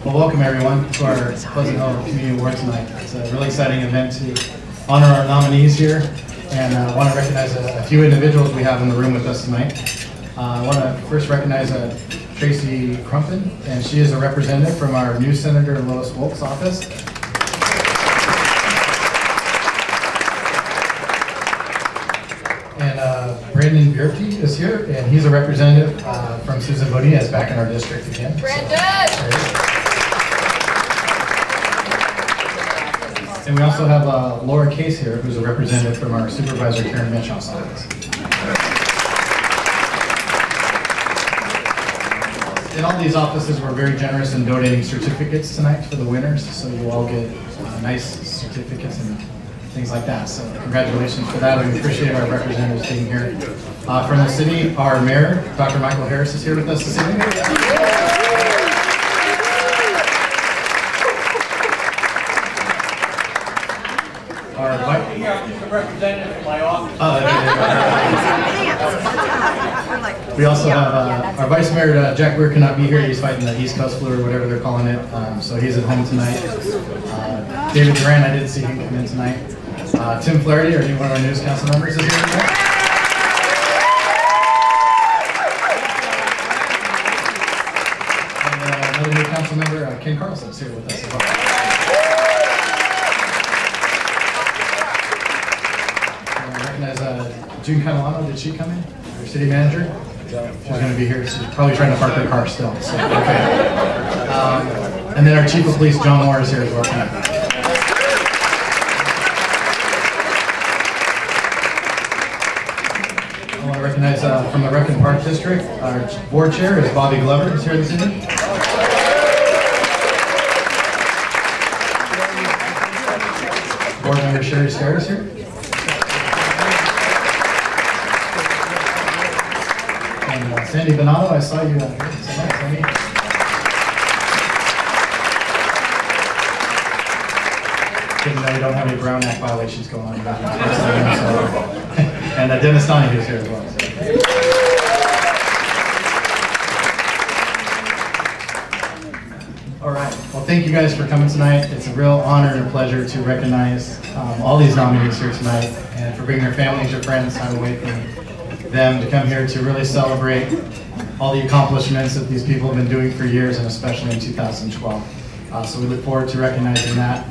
Well, welcome everyone to our Pleasanton Community Award tonight. It's a really exciting event to honor our nominees here, and I want to recognize a few individuals we have in the room with us tonight. I want to first recognize Tracy Crumpin, and she is a representative from our new Senator Lois Wolk's office. And Brandon Bierke is here, and he's a representative from Susan Bonilla, back in our district again. Brandon! And we also have Laura Case here, who's a representative from our Supervisor Karen Mitchell's office. In all these offices, we're very generous in donating certificates tonight for the winners, so you all get nice certificates and things like that. So congratulations for that, and we appreciate our representatives being here. From the city, our mayor, Dr. Michael Harris, is here with us this evening. Representative from my office. We also have our Vice Mayor, Jack Weir, cannot be here. He's fighting the East Coast flu or whatever they're calling it, so he's at home tonight. David Duran, I didn't see him come in tonight. Tim Flaherty, or one of our news council members, is here tonight. And another new council member, Ken Carlson, is here with us as well. June Catalano, did she come in? Our city manager? She's going to be here. She's probably trying to park her car still. So, okay. And then our chief of police, John Moore, is here as well tonight. I want to recognize from the Rec and Park District, our board chair is Bobby Glover, who's here this evening. Board member Sherry Starr is here. Sandy Bonato, I saw you out here. So nice, Sandy. Didn't know you don't have any Brown Act violations going on. And Dennis Donahue is here as well. All right. Well, thank you guys for coming tonight. It's a real honor and a pleasure to recognize all these nominees here tonight, and for bringing their families or friends time away from them to come here to really celebrate all the accomplishments that these people have been doing for years, and especially in 2012. So we look forward to recognizing that.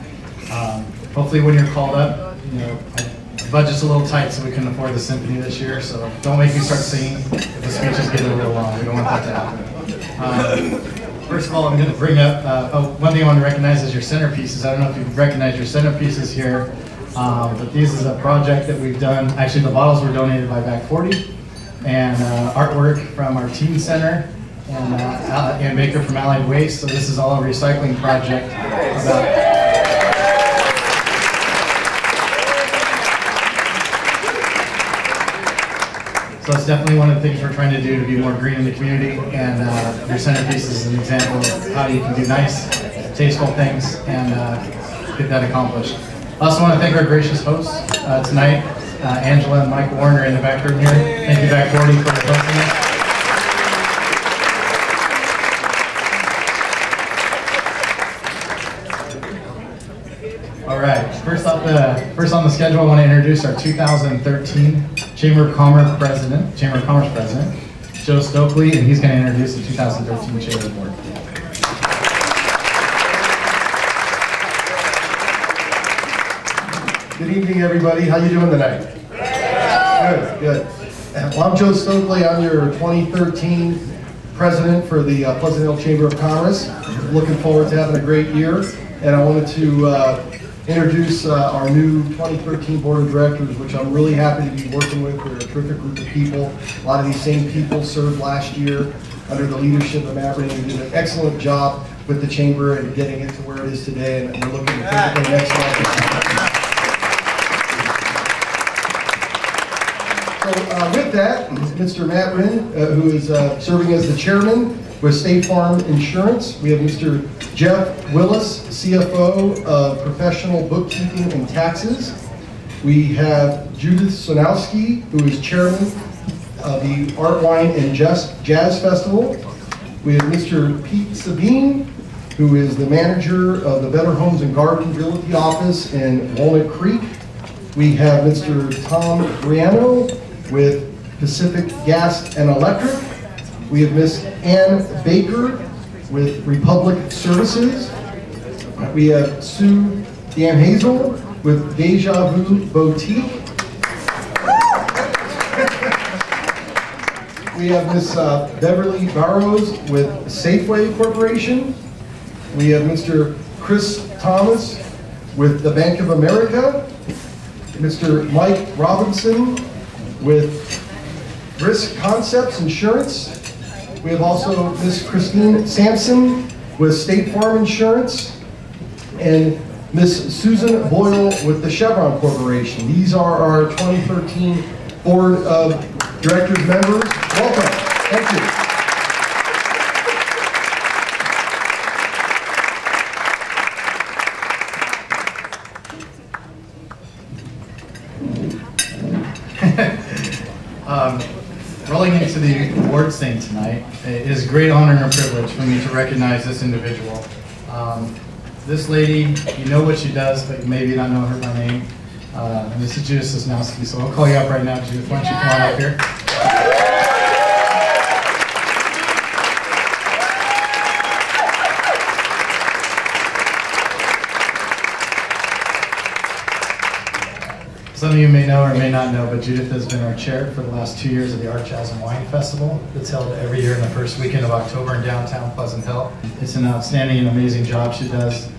Hopefully when you're called up, the budget's a little tight, so we couldn't afford the symphony this year, so don't make me start singing if the speeches get a little long. We don't want that to happen. First of all, I'm going to bring up, one thing I want to recognize is your centerpieces. I don't know if you've recognized your centerpieces here. But this is a project that we've done. Actually, the bottles were donated by Back 40, and artwork from our teen center, and Ann Baker from Allied Waste. So this is all a recycling project. So it's definitely one of the things we're trying to do to be more green in the community, and your centerpiece is an example of how you can do nice, tasteful things and get that accomplished. I also want to thank our gracious hosts tonight, Angela and Mike Warner in the back room here. Thank you, Back 40, for hosting us. All right, first on the schedule, I want to introduce our 2013 Chamber of Commerce President, Joe Stokely, and he's going to introduce the 2013 Chamber Board. Good evening, everybody. How you doing tonight? Good, good. Well, I'm Joe Stokely. I'm your 2013 president for the Pleasanton Chamber of Commerce. Looking forward to having a great year. And I wanted to introduce our new 2013 board of directors, which I'm really happy to be working with. We're a terrific group of people. A lot of these same people served last year under the leadership of Matt Ring, and did an excellent job with the chamber and getting it to where it is today. And we're looking to take it to the next level. So with that, Mr. Matt Wren, who is serving as the chairman with State Farm Insurance. We have Mr. Jeff Willis, CFO of Professional Bookkeeping and Taxes. We have Judith Sonowski, who is chairman of the Art, Wine, and Jazz Festival. We have Mr. Pete Sabine, who is the manager of the Better Homes and Garden Realty Office in Walnut Creek. We have Mr. Tom Briano with Pacific Gas and Electric. We have Miss Ann Baker with Republic Services. We have Sue Dan Hazel with Deja Vu Boutique. We have Miss Beverly Barrows with Safeway Corporation. We have Mr. Chris Thomas with the Bank of America. Mr. Mike Robinson with Risk Concepts Insurance. We have also Miss Christine Sampson with State Farm Insurance. And Miss Susan Boyle with the Chevron Corporation. These are our 2013 Board of Directors members. Welcome. Thank you. Rolling into the awards thing tonight, it is a great honor and a privilege for me to recognize this individual. This lady, you know what she does, but you maybe not know her by name. And this is Judith Sosnowski, so I'll call you up right now, Judith. Why don't you come on up here? Some of you may know or may not know, but Judith has been our chair for the last 2 years of the Art, Jazz, and Wine Festival that's held every year in the first weekend of October in downtown Pleasant Hill. It's an outstanding and amazing job she does.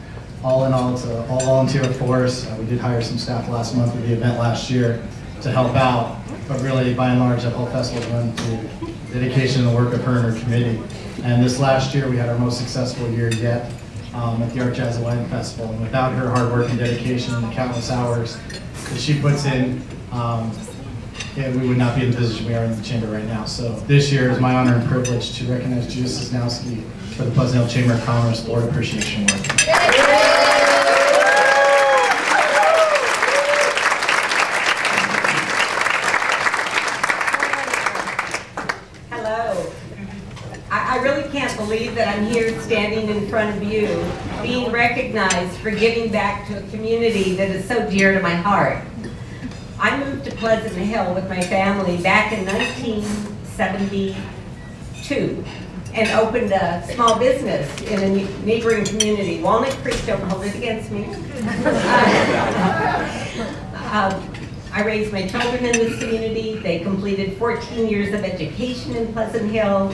All in all, it's an all-volunteer force. We did hire some staff last month at the event last year to help out, but really, by and large, that whole festival is run through dedication and the work of her and her committee. And this last year, we had our most successful year yet at the Art, Jazz, and Wine Festival. And without her hard work and dedication and the countless hours that she puts in, we would not be in the position we are in the chamber right now. So this year is my honor and privilege to recognize Judith Sosnowski for the Pleasant Hill Chamber of Commerce Board Appreciation Award. Hello. I really can't believe that I'm here standing in front of you, being recognized for giving back to a community that is so dear to my heart. I moved to Pleasant Hill with my family back in 1972 and opened a small business in a neighboring community, Walnut Creek. Don't hold it against me. I raised my children in this community. They completed 14 years of education in Pleasant Hill.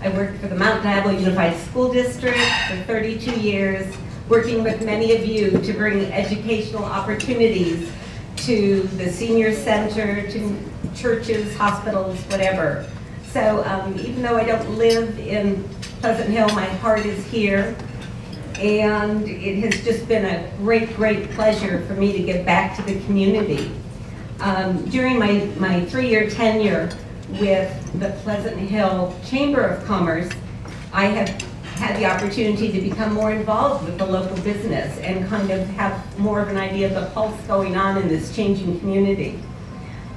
I worked for the Mount Diablo Unified School District for 32 years, working with many of you to bring educational opportunities to the senior center, to churches, hospitals, whatever. So even though I don't live in Pleasant Hill, my heart is here. And it has just been a great, great pleasure for me to give back to the community. During my 3-year tenure with the Pleasant Hill Chamber of Commerce, I have had the opportunity to become more involved with the local business and kind of have more of an idea of the pulse going on in this changing community.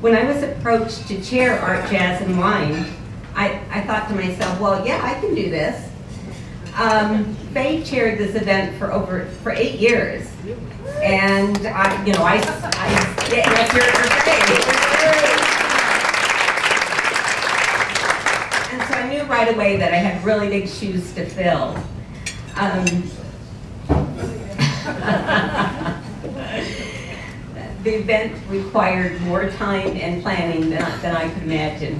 When I was approached to chair Art, Jazz, and Wine, I thought to myself, well, yeah, I can do this. Faye chaired this event for 8 years, and yes, you're Faye. And so I knew right away that I had really big shoes to fill. The event required more time and planning than I could imagine.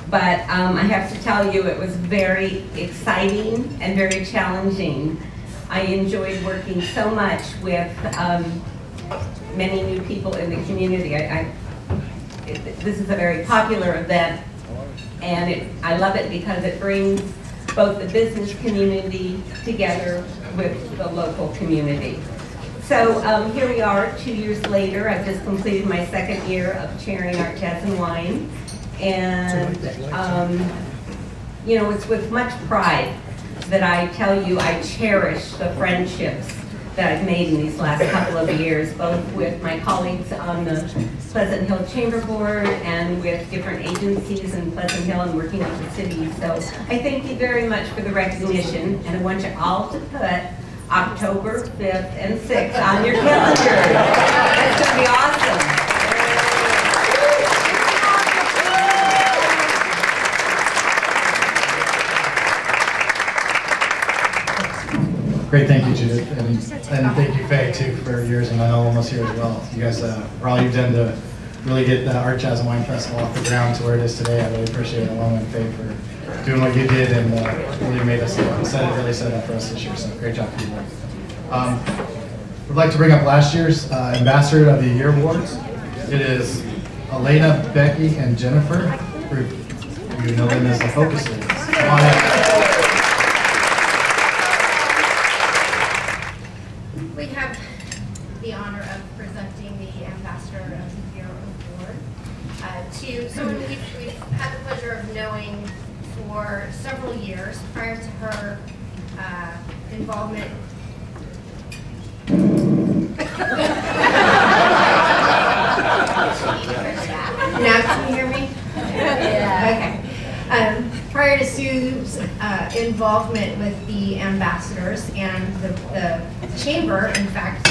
But I have to tell you, it was very exciting and very challenging. I enjoyed working so much with many new people in the community. This is a very popular event, and I love it because it brings both the business community together with the local community. So here we are 2 years later. I've just completed my 2nd year of chairing Art, Jazz, and Wine. And, it's with much pride that I tell you I cherish the friendships that I've made in these last couple of years, both with my colleagues on the Pleasant Hill Chamber Board and with different agencies in Pleasant Hill and working with the city. So I thank you very much for the recognition, and I want you all to put October 5th and 6th on your calendar. That's going to be awesome. Great, thank you, Judith, and thank you, Faye, too, for yours, and I know almost here as well. You guys, for all you've done to really get the Art, Jazz, and Wine Festival off the ground to where it is today. I really appreciate it, along with Faye, for doing what you did and really made us really set up for us this year. So great job for you. We'd like to bring up last year's Ambassador of the Year awards. It is Elena, Becky, and Jennifer. You know them as the Focus Ladies. Come on up. We have the honor of presenting the Ambassador of the Year award to someone we've had the pleasure of knowing for several years prior to her involvement. Now can you hear me? Yeah. Okay. Prior to Sue's involvement with the ambassadors and the chamber, in fact,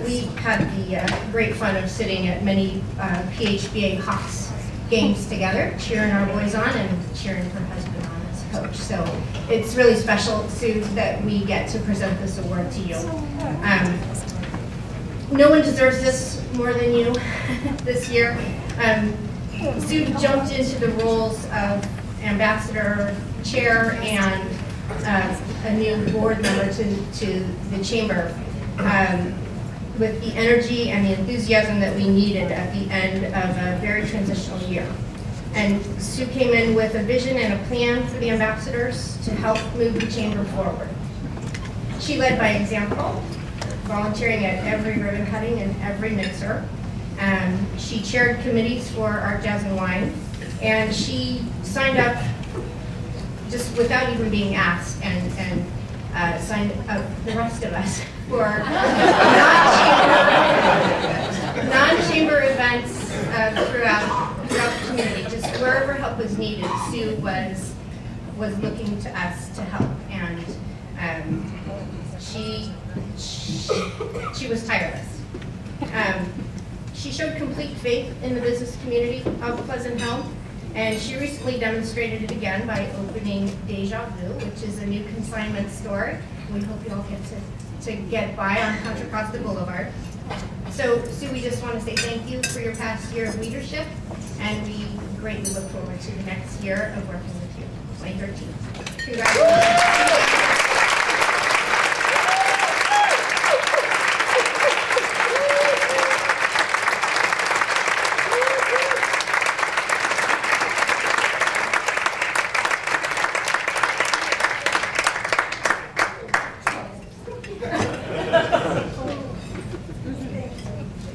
we had the great fun of sitting at many PHBA Hawks games together, cheering our boys on and cheering her husband on as coach. So it's really special, Sue, that we get to present this award to you. No one deserves this more than you this year. Sue jumped into the roles of ambassador, chair, and a new board member to the chamber with the energy and the enthusiasm that we needed at the end of a very transitional year. And Sue came in with a vision and a plan for the ambassadors to help move the chamber forward. She led by example, volunteering at every ribbon cutting and every mixer. She chaired committees for Art, Jazz, and Wine, and she signed up just without even being asked, and signed up the rest of us for non-chamber events throughout the community. Just wherever help was needed, Sue was looking to us to help, and she was tireless. She showed complete faith in the business community of Pleasant Hill, and she recently demonstrated it again by opening Deja Vu, which is a new consignment store. We hope you all get to get by on Contra Costa Boulevard. So, Sue, we just want to say thank you for your past year of leadership, and we greatly look forward to the next year of working with you, 2013. Congratulations.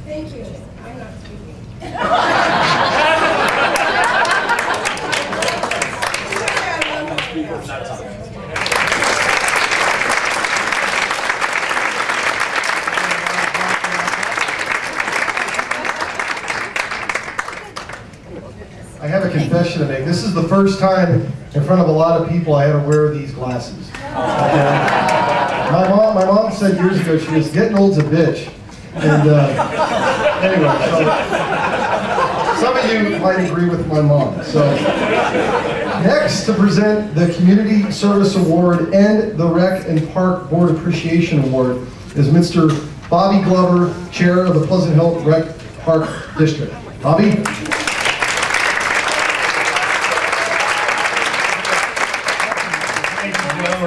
Thank you. I'm not speaking. I have a confession to make. This is the first time in front of a lot of people I had to wear these glasses. My mom said years ago, she goes, "Getting old's a bitch." And anyway, so some of you might agree with my mom. So next to present the Community Service Award and the Rec and Park Board Appreciation Award is Mr. Bobby Glover, Chair of the Pleasant Hill Rec Park District. Bobby?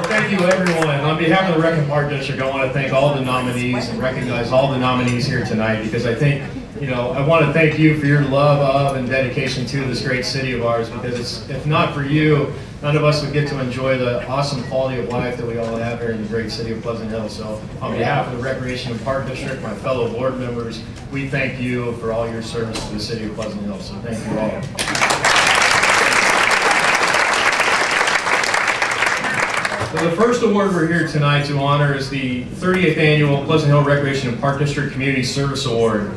Thank you, everyone. On behalf of the Rec and Park District, I want to thank all the nominees and recognize all the nominees here tonight, because I think, I want to thank you for your love of and dedication to this great city of ours, because if not for you, none of us would get to enjoy the awesome quality of life that we all have here in the great city of Pleasant Hill. So on behalf of the Recreation and Park District, my fellow board members, we thank you for all your service to the city of Pleasant Hill. So thank you all. So the first award we're here tonight to honor is the 38th Annual Pleasant Hill Recreation and Park District Community Service Award.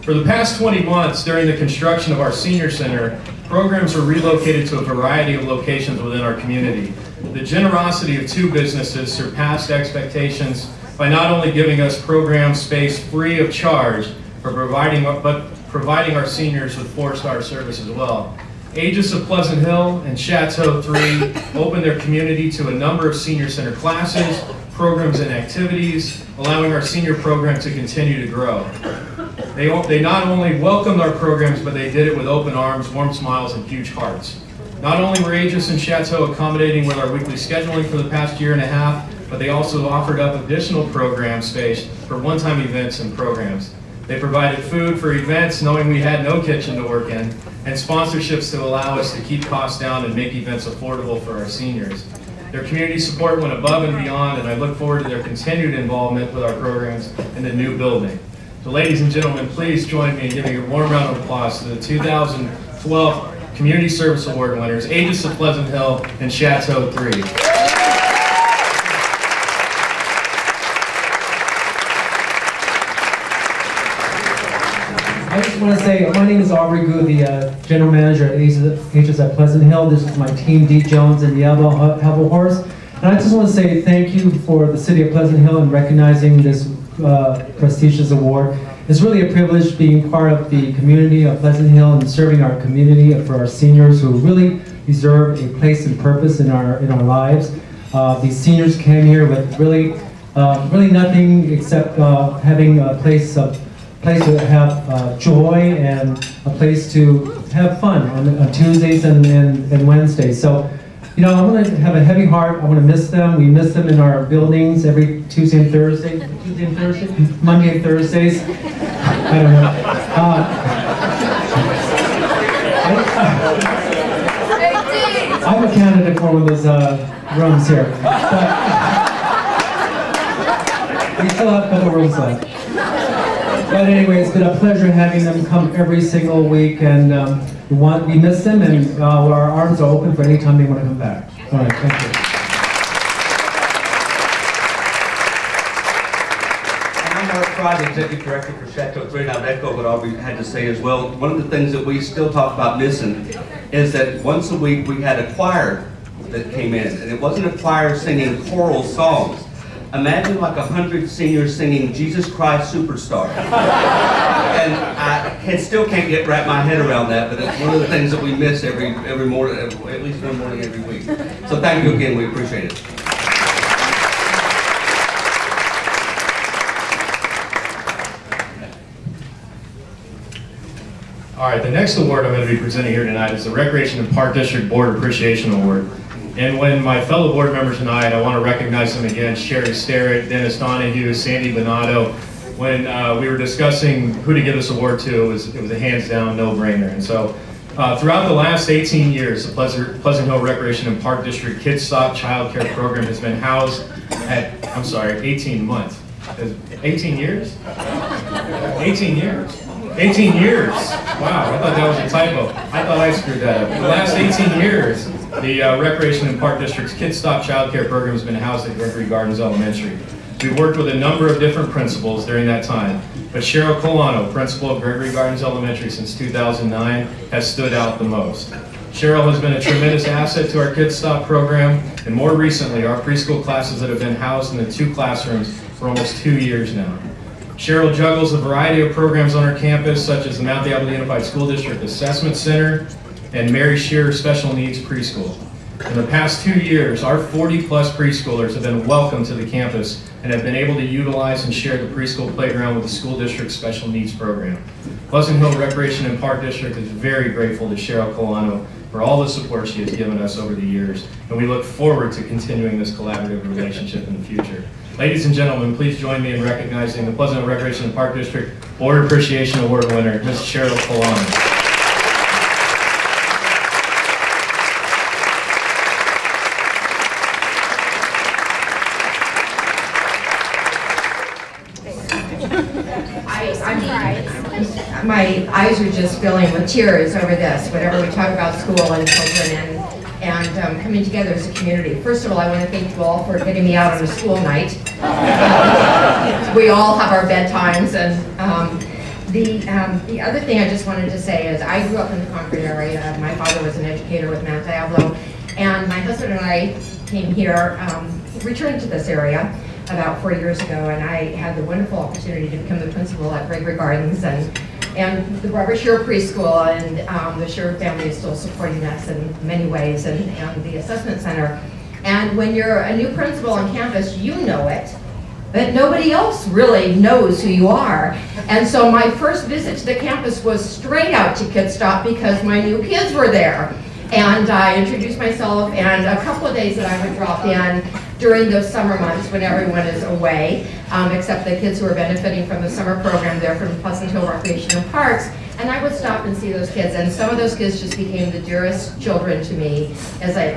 For the past 20 months during the construction of our senior center, programs were relocated to a variety of locations within our community. The generosity of two businesses surpassed expectations by not only giving us program space free of charge, but providing our seniors with 4-star service as well. Aegis of Pleasant Hill and Chateau 3 opened their community to a number of senior center classes, programs, and activities, allowing our senior program to continue to grow. They not only welcomed our programs, but they did it with open arms, warm smiles, and huge hearts. Not only were Aegis and Chateau accommodating with our weekly scheduling for the past year and a half, but they also offered up additional program space for one-time events and programs. They provided food for events, knowing we had no kitchen to work in, and sponsorships to allow us to keep costs down and make events affordable for our seniors. Their community support went above and beyond, and I look forward to their continued involvement with our programs in the new building. So ladies and gentlemen, please join me in giving a warm round of applause to the 2012 Community Service Award winners, Aegis of Pleasant Hill and Chateau 3. I just want to say, my name is Aubrey Gu, the General Manager at Aegis at Pleasant Hill. This is my team, Dee Jones and Yellow Horse. And I just want to say thank you for the City of Pleasant Hill in recognizing this prestigious award. It's really a privilege being part of the community of Pleasant Hill and serving our community for our seniors who really deserve a place and purpose in our lives. These seniors came here with really nothing except having a place to have joy and a place to have fun on Tuesdays and Wednesdays. So, you know, I'm going to have a heavy heart. I'm going to miss them. We miss them in our buildings every Tuesday and Thursday. Monday and Thursdays. I don't know. I'm a candidate for one of those rooms here. But we still have a couple rooms left. But anyway, it's been a pleasure having them come every single week, and we miss them, and our arms are open for any time they want to come back. All right, thank you. I'm Mark Fry, the Executive Director for Chateau 3, and I'd echo what Aubrey had to say as well. One of the things that we still talk about missing is that once a week we had a choir that came in, and it wasn't a choir singing choral songs. Imagine like 100 seniors singing Jesus Christ Superstar. And I still can't wrap my head around that, but it's one of the things that we miss every morning, at least one morning every week. So thank you again, we appreciate it. All right, the next award I'm going to be presenting here tonight is the Recreation and Park District Board Appreciation Award. And when my fellow board members tonight, I want to recognize them again, Sherry Sterrett, Dennis Donahue, Sandy Bonato. When we were discussing who to give this award to, it was a hands-down no-brainer. And so throughout the last 18 years, the Pleasant Hill Recreation and Park District Kids Stop Child Care Program has been housed at, 18 months. 18 years? 18 years. 18 years. Wow, I thought that was a typo. I thought I screwed that up. For the last 18 years, the Recreation and Park District's Kids Stop Child Care Program has been housed at Gregory Gardens Elementary. We've worked with a number of different principals during that time, but Cheryl Colano, principal of Gregory Gardens Elementary since 2009, has stood out the most. Cheryl has been a tremendous asset to our Kids Stop program, and more recently, our preschool classes that have been housed in the 2 classrooms for almost 2 years now. Cheryl juggles a variety of programs on our campus, such as the Mount Diablo Unified School District Assessment Center and Mary Shearer Special Needs Preschool. In the past 2 years, our 40-plus preschoolers have been welcomed to the campus and have been able to utilize and share the preschool playground with the school district's special needs program. Pleasant Hill Recreation and Park District is very grateful to Cheryl Colano for all the support she has given us over the years, and we look forward to continuing this collaborative relationship in the future. Ladies and gentlemen, please join me in recognizing the Pleasant Hill Recreation and Park District Board Appreciation Award winner, Ms. Cheryl Colano. My eyes are just filling with tears over this, whenever we talk about school and children and coming together as a community. First of all, I want to thank you all for getting me out on a school night. We all have our bedtimes, and the other thing I just wanted to say is I grew up in the Concord area. My father was an educator with Mount Diablo, and my husband and I came here, returned to this area about 4 years ago, and I had the wonderful opportunity to become the principal at Gregory Gardens and the Barbara Scheer Preschool, and the Scheer family is still supporting us in many ways, and the assessment center. And when you're a new principal on campus, you know it, but nobody else really knows who you are. And so my first visit to the campus was straight out to Kid Stop because my new kids were there. And I introduced myself, and a couple of days that I would drop in during those summer months when everyone is away, except the kids who are benefiting from the summer program there from Pleasant Hill Recreation and Parks, and I would stop and see those kids, and some of those kids just became the dearest children to me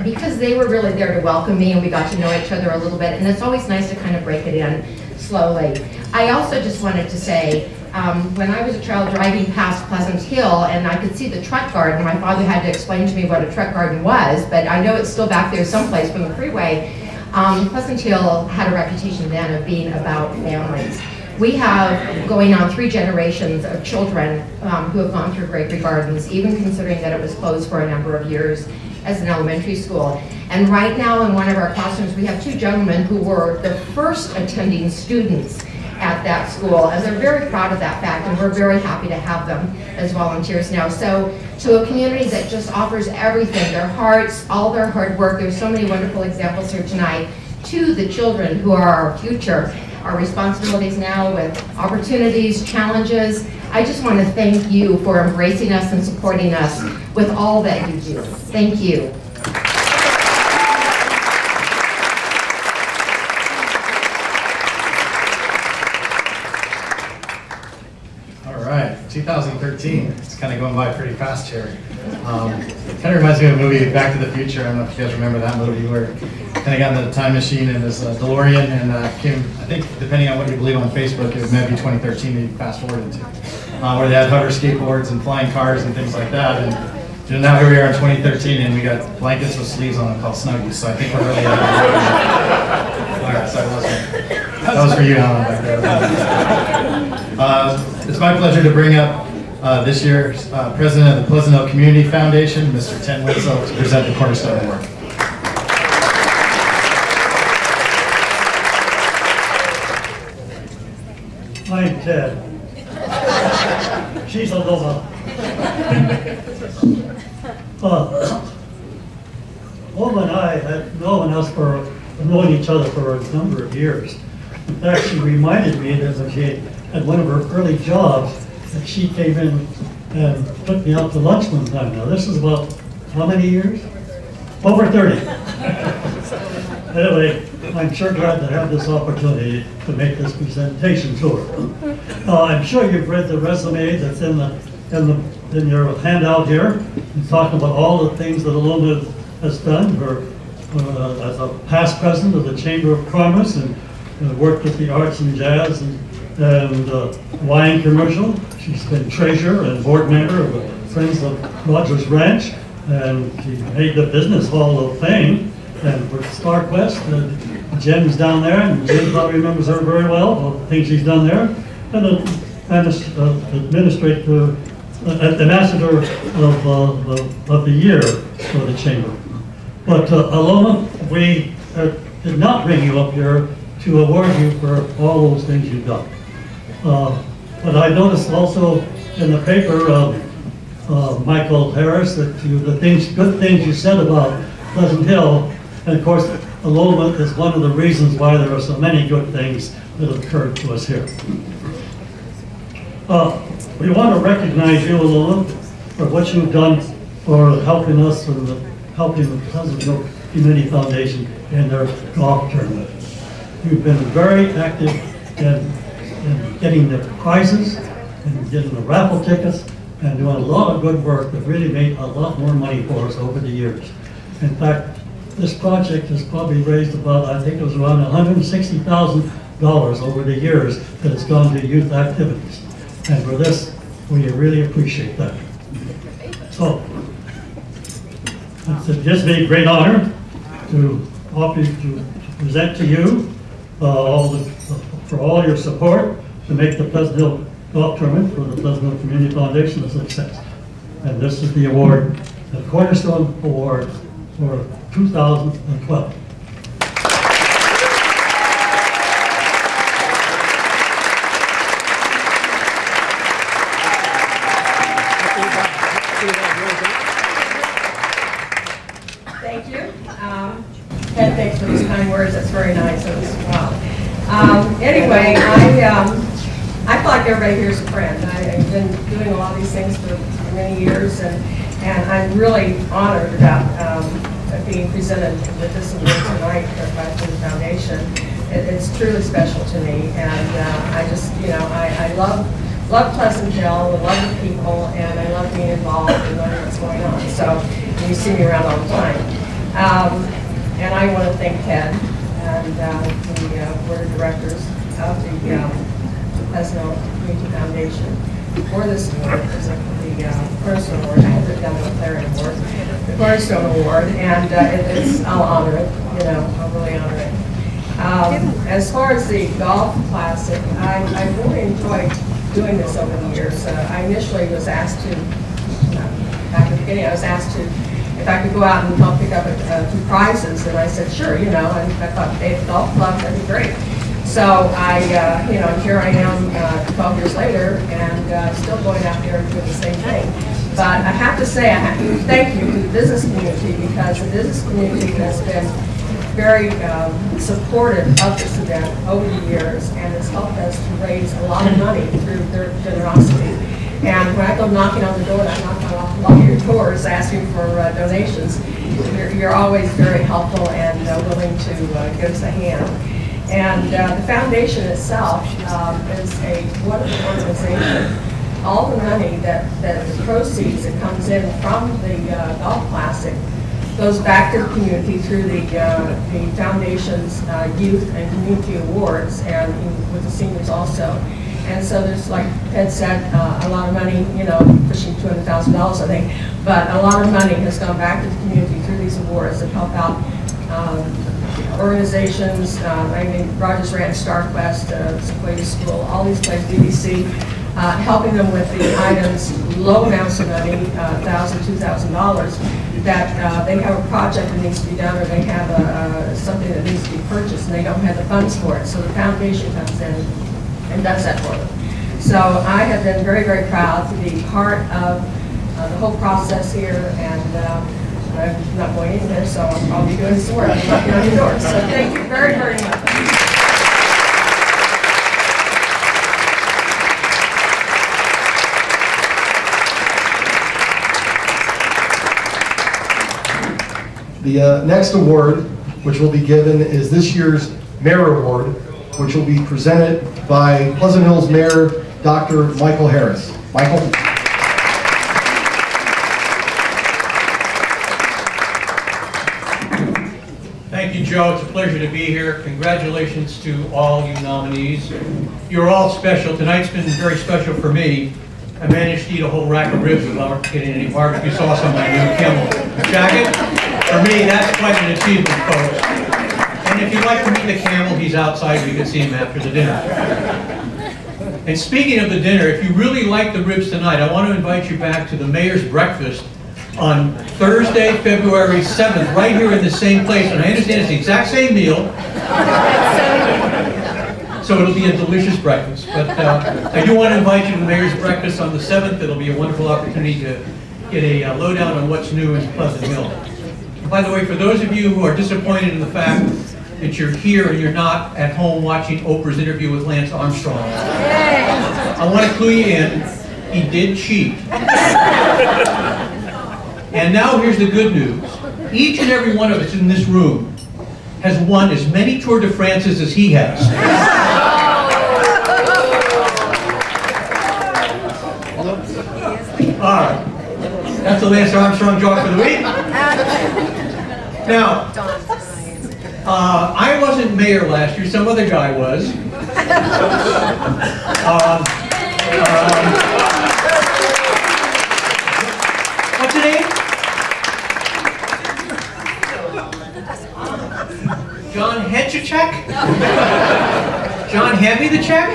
because they were really there to welcome me, and we got to know each other a little bit, and it's always nice to kind of break it in slowly. I also just wanted to say, when I was a child driving past Pleasant Hill and I could see the truck garden, my father had to explain to me what a truck garden was, but I know it's still back there someplace from the freeway. Pleasant Hill had a reputation then of being about families. We have going on 3 generations of children who have gone through Gregory Gardens, even considering that it was closed for a number of years as an elementary school. And right now in one of our classrooms, we have 2 gentlemen who were the first attending students at that school, and they're very proud of that fact, and we're very happy to have them as volunteers now. So to a community that just offers everything, their hearts, all their hard work, there's so many wonderful examples here tonight, to the children who are our future, our responsibilities now with opportunities, challenges. I just want to thank you for embracing us and supporting us with all that you do. Thank you. All right, 2013. It's kind of going by pretty fast here. Kind of reminds me of a movie, Back to the Future. I don't know if you guys remember that movie, where kind of got in the time machine and this DeLorean, and came, I think, depending on what you believe on Facebook, it might be 2013 that you fast forward to, where they had hover skateboards and flying cars and things like that. And now here we are in 2013, and we got blankets with sleeves on them called Snuggies. So I think we're really out of all right, sorry, that was for you, Alan, back there. It's my pleasure to bring up this year's president of the Pleasant Hill Community Foundation, Mr. Ted Winslow, to present the Cornerstone Award. I'm Ted. She's Aloha. Aloha and I had known each other for a number of years. In fact, she reminded me that when she had one of her early jobs, that she came in and took me out to lunch one time. Now, this is about how many years? Over 30. Anyway, I'm sure glad to have this opportunity to make this presentation to her. I'm sure you've read the resume that's in your handout here. It's talking about all the things that Alona has done. As a past president of the Chamber of Commerce, and worked with the arts and jazz and wine commercial. She's been treasurer and board member of the Friends of Rogers Ranch, and she made the Business Hall of Fame. And for StarQuest, Jim's down there, and Jim probably remembers her very well, all the things she's done there. And administrator, ambassador of the year for the chamber. But Alona, we did not bring you up here to award you for all those things you've done. But I noticed also in the paper, Michael Harris, that good things you said about Pleasant Hill. And of course, Alona is one of the reasons why there are so many good things that have occurred to us here. We want to recognize you, Alona, for what you've done for helping us and helping the Pleasant Hill Community Foundation in their golf tournament. You've been very active in getting the prizes and getting the raffle tickets and doing a lot of good work that really made a lot more money for us over the years. In fact, this project has probably raised about, I think it was around $160,000 over the years that has gone to youth activities. And for this, we really appreciate that. So, It gives me great honor to offer to present to you for all your support to make the Pleasant Hill Golf Tournament for the Pleasant Hill Community Foundation a success. And this is the award, the Cornerstone Award for 2012. Thank you. Ted, thanks for these kind words. That's very nice of us. Wow. Anyway, I feel like everybody here is a friend. I've been doing a lot of these things for many years, and I'm really honored about being presented with this award tonight by the Foundation. It's truly special to me, and I just, I love Pleasant Hill, I love the people, and I love being involved and learning what's going on. So you see me around all the time. And I want to thank Ted and the board of directors of the Pleasant Hill Community Foundation for this award, the Cornerstone Award. I haven't done the McLaren Award, the Cornerstone Award, and I'll honor it. I'll really honor it. As far as the Golf Classic, I really enjoyed doing this over the years. I initially was asked to, back at the beginning, I was asked to, if I could go out and help pick up a few prizes, and I said, sure, and I thought, hey, the golf club, that'd be great. So I, here I am 12 years later, and still going out there and doing the same thing. But I have to say, I have to thank you to the business community, because the business community has been very supportive of this event over the years, and has helped us to raise a lot of money through their generosity. And when I go knocking on the door, and I knock on a lot of your doors asking for donations, you're always very helpful and willing to give us a hand. And the foundation itself is a wonderful organization. All the money that the proceeds that comes in from the Golf Classic goes back to the community through the foundation's youth and community awards, and with the seniors also. And so there's, like Ted said, a lot of money, pushing $200,000, I think, but a lot of money has gone back to the community through these awards that help out organizations. Rogers Ranch, StarQuest, Sequoia School, all these places, BBC, helping them with the items, low amounts of money, $1,000, $2,000, that they have a project that needs to be done, or they have something that needs to be purchased, and they don't have the funds for it. So the foundation comes in and does that for them. So I have been very, very proud to be part of the whole process here, and I'm not going anywhere, so I'll be doing some work. I'm knocking on your door. So thank you very, very much. The next award, which will be given, is this year's Mayor Award, which will be presented by Pleasant Hill's Mayor, Dr. Michael Harris. Michael? Thank you, Joe. It's a pleasure to be here. Congratulations to all you nominees. You're all special. Tonight's been very special for me. I managed to eat a whole rack of ribs without getting any barbecue sauce on my new camel jacket. For me, that's quite an achievement, folks. And if you'd like to meet the camel, he's outside. You can see him after the dinner. And speaking of the dinner, if you really like the ribs tonight, I want to invite you back to the Mayor's Breakfast on Thursday, February 7th, right here in the same place. And I understand it's the exact same meal. So it'll be a delicious breakfast. But I do want to invite you to the Mayor's Breakfast on the 7th. It'll be a wonderful opportunity to get a lowdown on what's new in Pleasant Hill. By the way, for those of you who are disappointed in the fact that you're here and you're not at home watching Oprah's interview with Lance Armstrong, I want to clue you in, he did cheat. And now here's the good news. Each and every one of us in this room has won as many Tour de France's as he has. All right. That's the Lance Armstrong joke for the week. Now, I wasn't mayor last year. Some other guy was. What's your name? John Henchachek? John hand me the check?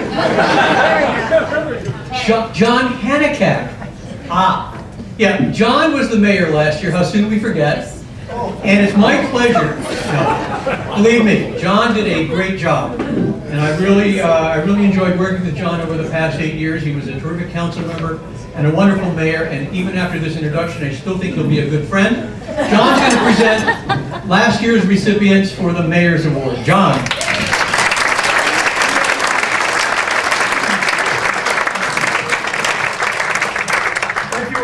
John Hanakak. Ah. Yeah, John was the mayor last year. How soon we forget? And it's my pleasure. No, believe me, John did a great job. And I really enjoyed working with John over the past 8 years. He was a terrific council member and a wonderful mayor. And even after this introduction, I still think he'll be a good friend. John's going to present last year's recipients for the Mayor's Award. John.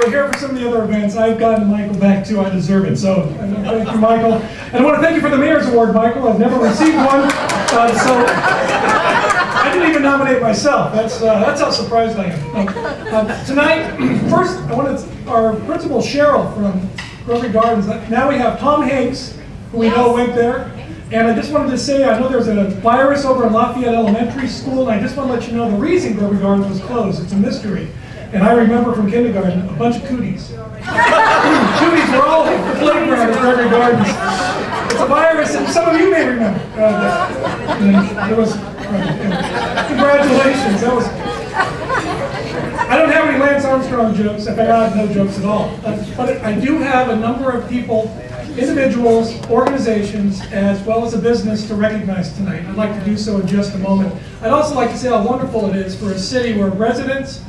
Here for some of the other events. I've gotten Michael back too. I deserve it. So thank you, Michael. And I want to thank you for the Mayor's Award, Michael. I've never received one, so I didn't even nominate myself. That's how surprised I am. Tonight, first, I want to our principal Cheryl from Grovery Gardens. Now we have Tom Hanks, who we know went there. And I just wanted to say, I know there's a virus over in Lafayette Elementary School, and I just want to let you know the reason Grovery Gardens was closed. It's a mystery. And I remember from kindergarten, a bunch of cooties. Cooties were all over the playground at Grovery Gardens. It's a virus, and some of you may remember. There was, congratulations. That was, I don't have any Lance Armstrong jokes. In fact, I have no jokes at all. But I do have a number of people, individuals, organizations, as well as a business to recognize tonight. I'd like to do so in just a moment. I'd also like to say how wonderful it is for a city where residents,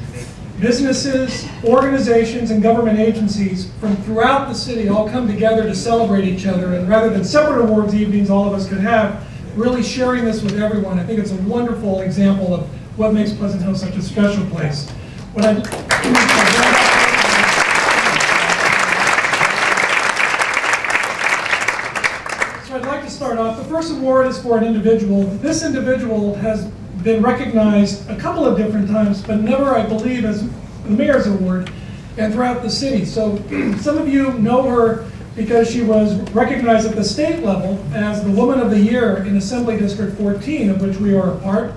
businesses, organizations, and government agencies from throughout the city all come together to celebrate each other. And rather than separate awards evenings all of us could have, really sharing this with everyone. I think it's a wonderful example of what makes Pleasant Hill such a special place. So I'd like to start off. The first award is for an individual. This individual has been recognized a couple of different times, but never, I believe, as the Mayor's Award and throughout the city. So some of you know her because she was recognized at the state level as the Woman of the Year in Assembly District 14, of which we are a part.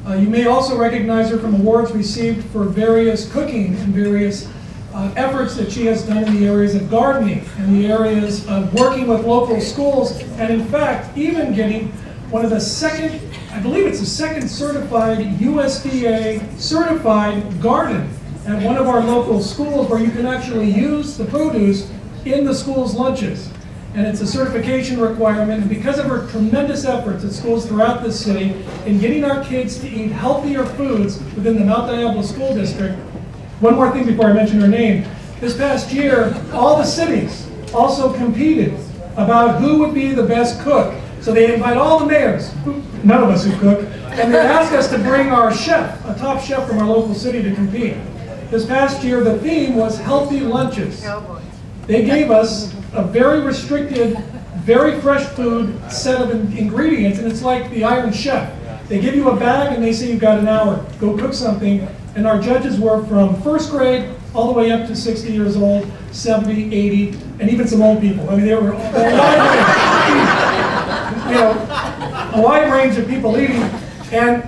You may also recognize her from awards received for various cooking and various efforts that she has done in the areas of gardening and the areas of working with local schools, and in fact, even getting one of the second, I believe it's the second certified USDA certified garden at one of our local schools where you can actually use the produce in the school's lunches. And it's a certification requirement, and because of her tremendous efforts at schools throughout the city in getting our kids to eat healthier foods within the Mount Diablo School District. One more thing before I mention her name. This past year, all the cities also competed about who would be the best cook. So they invite all the mayors, none of us who cook, and they ask us to bring our chef, a top chef from our local city, to compete. This past year, the theme was healthy lunches. They gave us a very restricted, very fresh food set of ingredients, and it's like the Iron Chef. They give you a bag and they say you've got an hour, go cook something, and our judges were from first grade all the way up to 60 years old, 70, 80, and even some old people. I mean, they were a wide range of people eating. And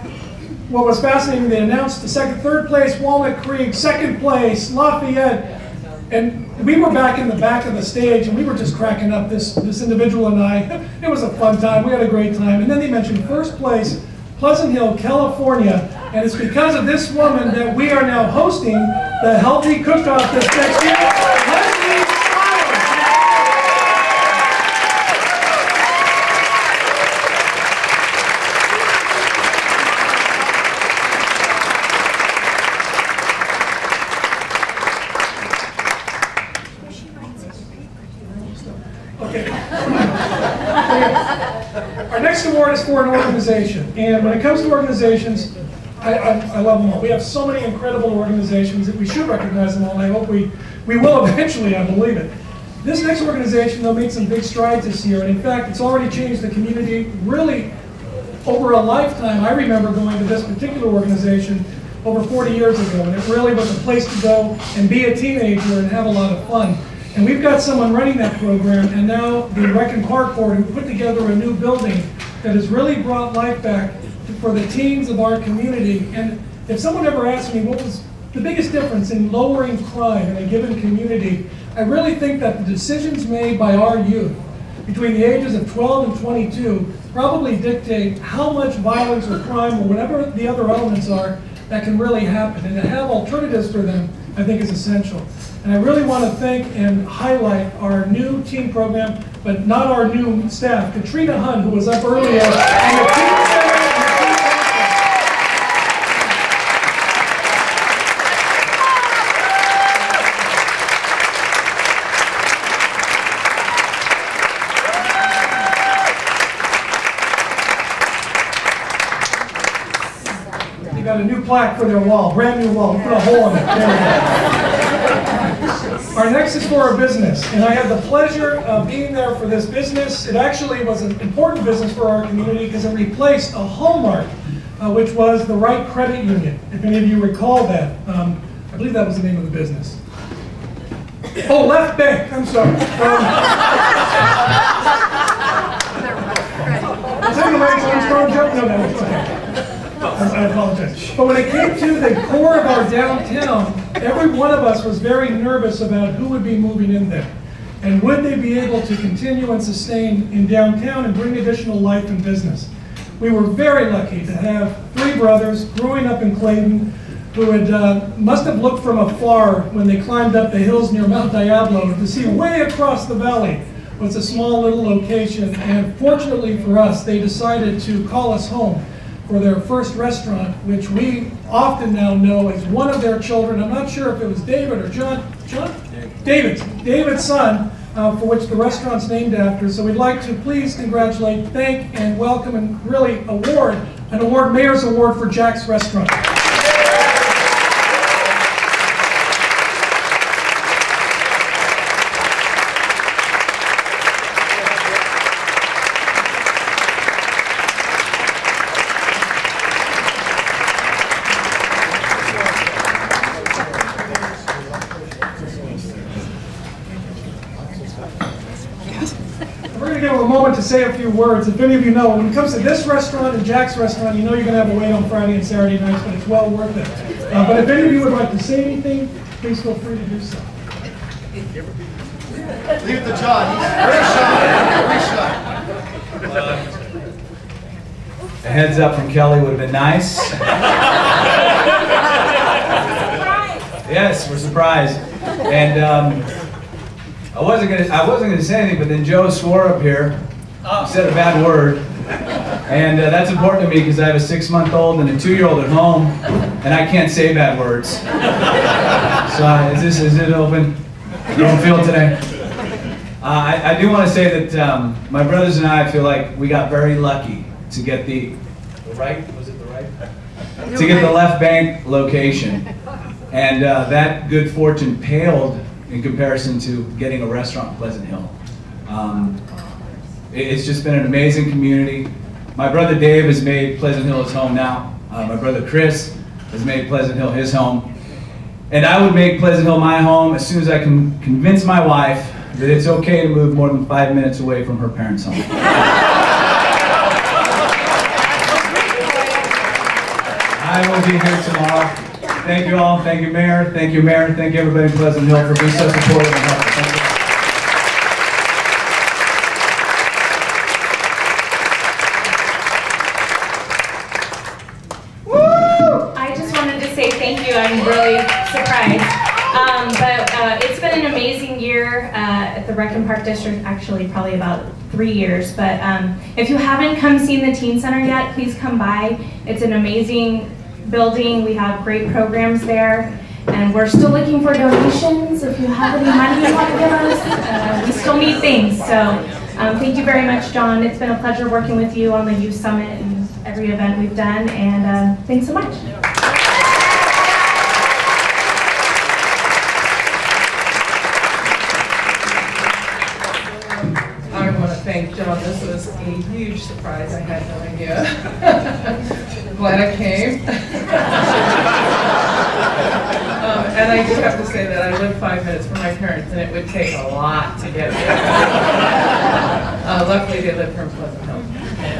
what was fascinating, they announced the third place, Walnut Creek, second place, Lafayette. And we were back in the back of the stage, and we were just cracking up, this individual and I. It was a fun time. We had a great time. And then they mentioned first place, Pleasant Hill, California. And it's because of this woman that we are now hosting the Healthy Cook-Off this next year. Our next award is for an organization, and when it comes to organizations, I love them all. We have so many incredible organizations that we should recognize them all, and I hope we will eventually, I believe it. This next organization, though, made some big strides this year, and in fact, it's already changed the community really over a lifetime. I remember going to this particular organization over 40 years ago, and it really was a place to go and be a teenager and have a lot of fun. And we've got someone running that program, and now the Rec and Park Board, who put together a new building that has really brought life back for the teens of our community. And if someone ever asked me what was the biggest difference in lowering crime in a given community, I really think that the decisions made by our youth between the ages of 12 and 22 probably dictate how much violence or crime or whatever the other elements are that can really happen. And to have alternatives for them, I think, is essential. And I really want to thank and highlight our new teen program, but not our new staff. Katrina Hunt, who was up earlier, and the teen center. They got a new plaque for their wall, brand new wall. We put a hole in it. There we go. Our next is for our business, and I had the pleasure of being there for this business. It actually was an important business for our community because it replaced a hallmark, which was the Right Credit Union. If any of you recall that, I believe that was the name of the business. Oh, Left Bank. I'm sorry. Is that the Lance Armstrong joke? No, that was okay. I apologize. But when it came to the core of our downtown, every one of us was very nervous about who would be moving in there. And would they be able to continue and sustain in downtown and bring additional life and business? We were very lucky to have three brothers growing up in Clayton who had, must have looked from afar when they climbed up the hills near Mount Diablo to see way across the valley was a small little location. And fortunately for us, they decided to call us home for their first restaurant, which we often now know as one of their children. I'm not sure if it was David or John? David's son, for which the restaurant's named after. So we'd like to please congratulate, thank, and welcome, and really award Mayor's Award for Jack's Restaurant. To say a few words. If any of you know, when it comes to this restaurant and Jack's Restaurant, you know you're going to have a wait on Friday and Saturday nights, but it's well worth it. But if any of you would like to say anything, please feel free to do so. Leave it to John. He's very shy. A heads up from Kelly would have been nice. Yes, we're surprised. And I wasn't gonna say anything, but then Joe swore up here. He said a bad word, and that's important to me because I have a 6-month-old and a 2-year-old at home, and I can't say bad words. So is it open? You don't feel today? I do want to say that my brothers and I feel like we got very lucky to get the Left Bank location, and that good fortune paled in comparison to getting a restaurant in Pleasant Hill. It's just been an amazing community. My brother Dave has made Pleasant Hill his home now. My brother Chris has made Pleasant Hill his home. And I would make Pleasant Hill my home as soon as I can convince my wife that it's okay to move more than 5 minutes away from her parents' home. I will be here tomorrow. Thank you all. Thank you, Mayor. Thank you, Mayor. Thank you, everybody in Pleasant Hill, for being so supportive and helpful. Thank you. Thank you. I'm really surprised. But it's been an amazing year at the Rec and Park District, actually probably about 3 years. But if you haven't come seen the Teen Center yet, please come by. It's an amazing building. We have great programs there. And we're still looking for donations. If you have any money you want to give us, we still need things. So thank you very much, John. It's been a pleasure working with you on the Youth Summit and every event we've done. And thanks so much. Thank John. This was a huge surprise. I had no idea. Glad I came. And I do have to say that I live 5 minutes from my parents, and it would take a lot to get there. Luckily, they live from Pleasant Hill.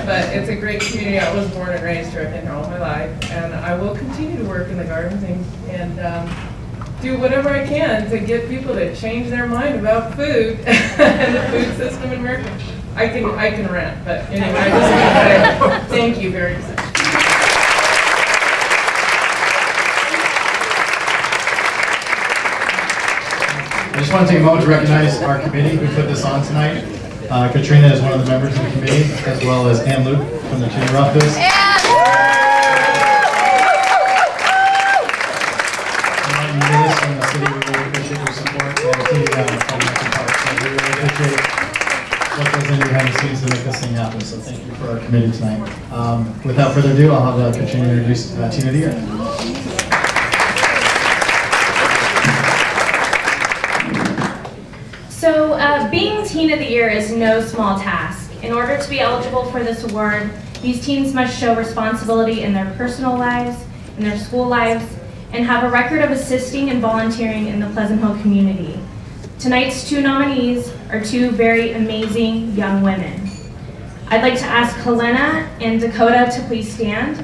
But it's a great community. I was born and raised here. I've been here all my life, and I will continue to work in the gardens and do whatever I can to get people to change their mind about food and the food system in America. I can rant, but anyway, I just want to say thank you very much. I just want to take a moment to recognize our committee who put this on tonight. Katrina is one of the members of the committee, as well as Ann Luke from the Chamber office. From the city, we really appreciate your support, and the team down at Pleasanton Park. So we really appreciate what goes in behind the scenes to make this thing happen. So thank you for our committee tonight. Without further ado, I'll have Katrina introduce Teen of the Year. So being Teen of the Year is no small task. In order to be eligible for this award, these teens must show responsibility in their personal lives, in their school lives, and have a record of assisting and volunteering in the Pleasant Hill community. Tonight's two nominees are two very amazing young women. I'd like to ask Helena and Dakota to please stand.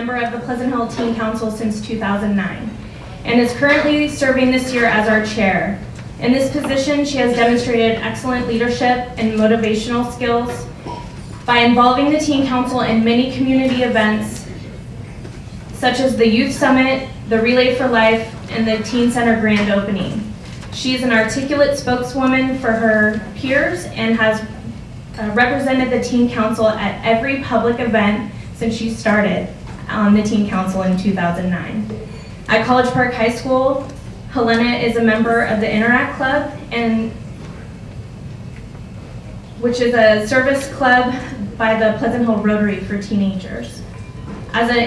Of the Pleasant Hill Teen Council since 2009 and is currently serving this year as our chair. In this position, she has demonstrated excellent leadership and motivational skills by involving the Teen Council in many community events such as the Youth Summit, the Relay for Life, and the Teen Center grand opening. She is an articulate spokeswoman for her peers and has represented the Teen Council at every public event since she started on the Teen Council in 2009. At College Park High School, Helena is a member of the Interact Club, which is a service club by the Pleasant Hill Rotary for teenagers. As an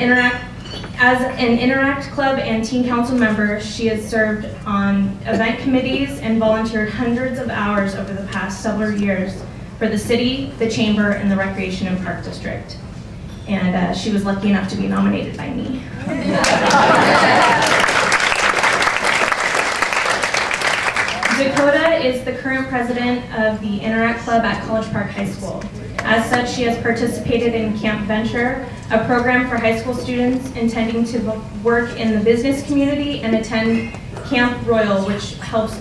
Interact Club and Teen Council member, she has served on event committees and volunteered hundreds of hours over the past several years for the city, the chamber, and the Recreation and Park District. And she was lucky enough to be nominated by me. Dakota is the current president of the Interact Club at College Park High School. As such, she has participated in Camp Venture, a program for high school students intending to work in the business community and attend Camp Royal, which helps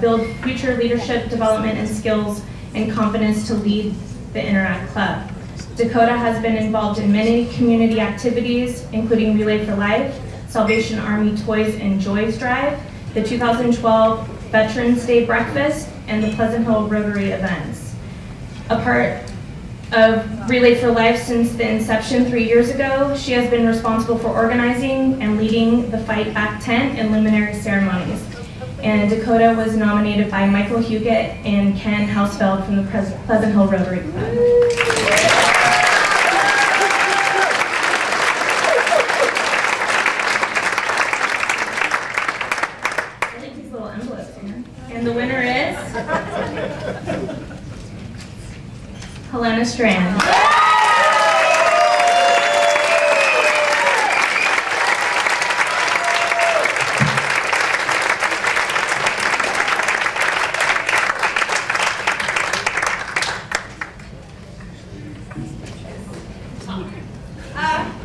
build future leadership development and skills and confidence to lead the Interact Club. Dakota has been involved in many community activities, including Relay for Life, Salvation Army Toys and Joys Drive, the 2012 Veterans Day Breakfast, and the Pleasant Hill Rotary events. A part of Relay for Life since the inception 3 years ago, she has been responsible for organizing and leading the Fight Back tent and luminary ceremonies. And Dakota was nominated by Michael Huguet and Ken Hausfeld from the Pleasant Hill Rotary Club. And the winner is Helena Strand.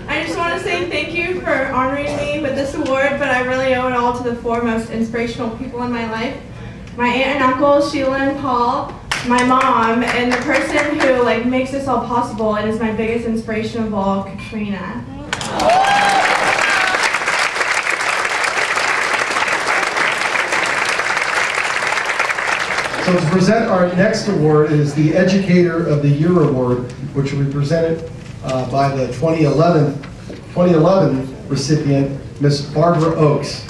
I just want to say thank you for honoring me with this award, but I really owe it all to the four most inspirational people in my life. My aunt and uncle, Sheila and Paul, my mom, and the person who makes this all possible and is my biggest inspiration of all, Katrina. So to present our next award is the Educator of the Year Award, which will be presented by the 2011 recipient, Miss Barbara Oakes.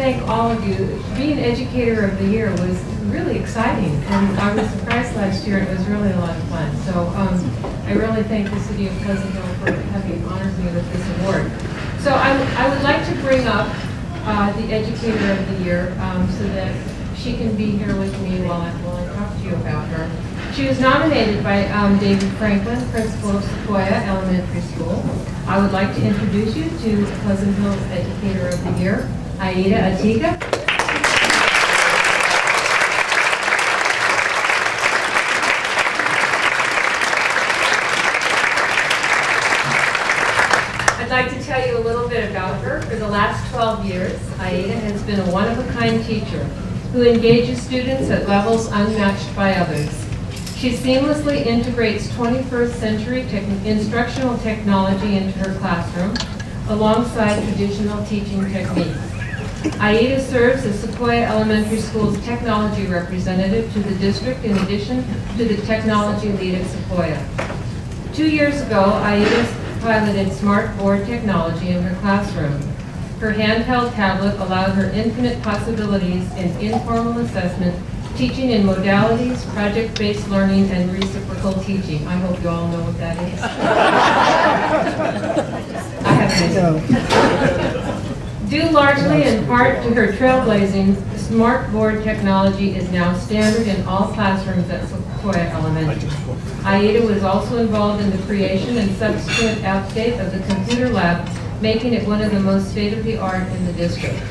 thank all of you. Being Educator of the Year was really exciting, and I was surprised last year, and it was really a lot of fun. So I really thank the City of Pleasant Hill for having honored me with this award. So I would like to bring up the Educator of the Year so that she can be here with me while I talk to you about her. She was nominated by David Franklin, principal of Sequoia Elementary School. I would like to introduce you to Pleasant Hill's Educator of the Year, Aida. I'd like to tell you a little bit about her. For the last 12 years, Aida has been a one-of-a-kind teacher who engages students at levels unmatched by others. She seamlessly integrates 21st century instructional technology into her classroom alongside traditional teaching techniques. Aida serves as Sequoia Elementary School's technology representative to the district in addition to the technology lead at Sequoia. 2 years ago, Aida piloted smart board technology in her classroom. Her handheld tablet allowed her infinite possibilities in informal assessment, teaching in modalities, project-based learning, and reciprocal teaching. I hope you all know what that is. I have no. Due largely in part to her trailblazing, smart board technology is now standard in all classrooms at Sequoia Elementary. Aida was also involved in the creation and subsequent update of the computer lab, making it one of the most state-of-the-art in the district.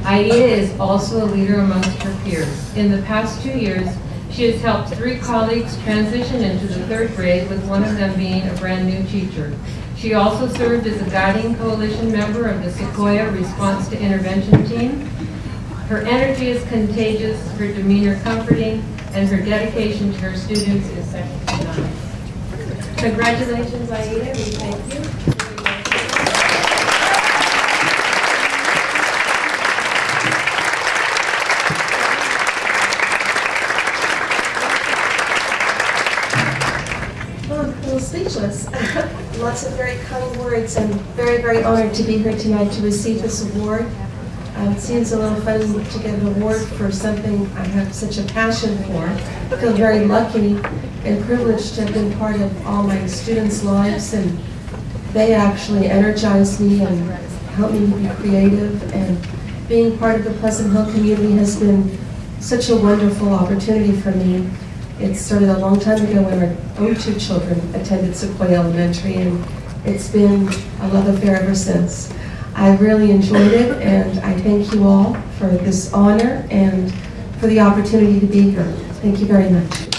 Aida is also a leader amongst her peers. In the past 2 years, she has helped 3 colleagues transition into the 3rd grade, with one of them being a brand new teacher. She also served as a guiding coalition member of the Sequoia Response to Intervention team. Her energy is contagious, her demeanor comforting, and her dedication to her students is second to none. Congratulations, Aida. We thank you. Speechless. Lots of very kind words. I'm very, very honored to be here tonight to receive this award. It seems a little funny to get an award for something I have such a passion for. I feel very lucky and privileged to have been part of all my students' lives, and they actually energize me and help me to be creative, and being part of the Pleasant Hill community has been such a wonderful opportunity for me. It started a long time ago when our own 2 children attended Sequoia Elementary, and it's been a love affair ever since. I really enjoyed it, and I thank you all for this honor and for the opportunity to be here. Thank you very much.